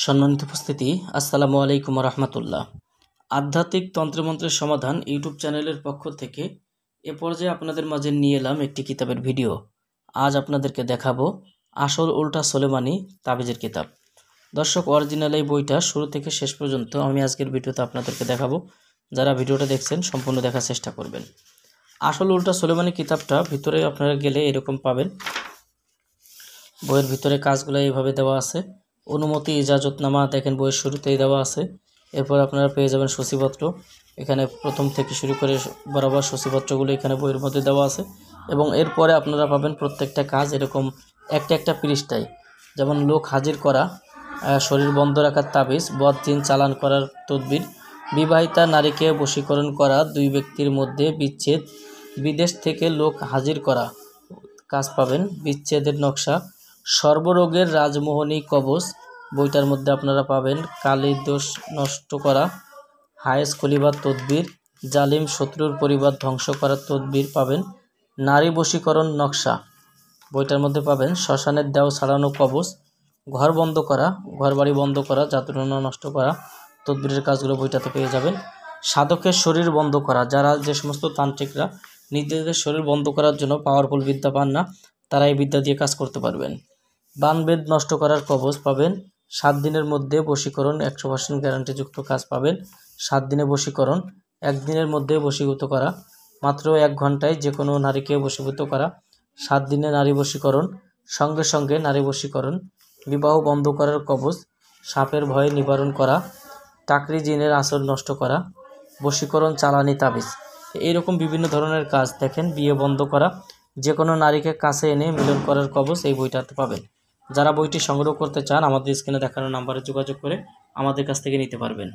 সম্মানিত উপস্থিতি, আসসালামু আলাইকুম রহমতুল্লাহ। আধ্যাত্মিক তন্ত্রমন্ত্রের সমাধান ইউটিউব চ্যানেলের পক্ষ থেকে এ পর্যায়ে আপনাদের মাঝে নিয়ে এলাম একটি কিতাবের ভিডিও। আজ আপনাদেরকে দেখাবো আসল উল্টা সোলেমানি তাবিজের কিতাব। দর্শক, অরিজিনাল এই বইটা শুরু থেকে শেষ পর্যন্ত আমি আজকের ভিডিওতে আপনাদেরকে দেখাবো। যারা ভিডিওটা দেখছেন সম্পূর্ণ দেখার চেষ্টা করবেন। আসল উল্টা সোলেমানি কিতাবটা ভিতরে আপনারা গেলে এরকম পাবেন। বইয়ের ভিতরে কাজগুলো এইভাবে দেওয়া আছে। অনুমতি ইজাজতনামা দেখেন বইয়ের শুরুতেই দেওয়া আছে। এরপর আপনারা পেয়ে যাবেন সূচিপত্র। এখানে প্রথম থেকে শুরু করে বরাবর সূচিপত্রগুলো এখানে বইয়ের মধ্যে দেওয়া আছে। এবং এরপরে আপনারা পাবেন প্রত্যেকটা কাজ এরকম একটা পৃষ্ঠায়, যেমন লোক হাজির করা, শরীর বন্ধ রাখার তাবিজ, বদজিন চালান করার তদবির, বিবাহিতা নারীকে বশীকরণ করা, দুই ব্যক্তির মধ্যে বিচ্ছেদ, বিদেশ থেকে লোক হাজির করা কাজ পাবেন, বিচ্ছেদের নকশা, সর্বরোগের রাজমোহনী কবচ বইটার মধ্যে আপনারা পাবেন, কালির দোষ নষ্ট করা, হায়েস খলিবার তদবির, জালিম শত্রুর পরিবার ধ্বংস করার তদবির পাবেন, নারী বশীকরণ নকশা বইটার মধ্যে পাবেন, শ্মশানের দেও ছাড়ানো কবচ, ঘর বন্ধ করা, ঘর বাড়ি বন্ধ করা, যাতনা নষ্ট করা তদবিরের কাজগুলো বইটাতে পেয়ে যাবেন। সাধকের শরীর বন্ধ করা, যারা যে সমস্ত তান্ত্রিকরা নিজেদের শরীর বন্ধ করার জন্য পাওয়ারফুল বিদ্যা পান না, তারা এই বিদ্যা দিয়ে কাজ করতে পারবেন। বানবেদ নষ্ট করার কবচ পাবেন। 7 দিনের মধ্যে বশীকরণ 100% গ্যারান্টিযুক্ত কাজ পাবেন। 7 দিনে বশীকরণ, 1 দিনের মধ্যে বশীভূত করা, মাত্র 1 ঘন্টায় যে কোনো নারীকে বশীভূত করা, 7 দিনে নারী বশীকরণ, সঙ্গে সঙ্গে নারী বশীকরণ, বিবাহ বন্ধ করার কবচ, সাপের ভয় নিবারণ করা, টাকরি জিনের আসর নষ্ট করা, বশীকরণ চালানি তাবিজ, এইরকম বিভিন্ন ধরনের কাজ দেখেন। বিয়ে বন্ধ করা, যে কোনো নারীকে কাছে এনে মিলন করার কবচ এই বইটাতে পাবেন। যারা বইটি সংগ্রহ করতে চান আমাদের স্ক্রিনে দেখানো নাম্বারে যোগাযোগ করে আমাদের কাছ থেকে নিতে পারবেন।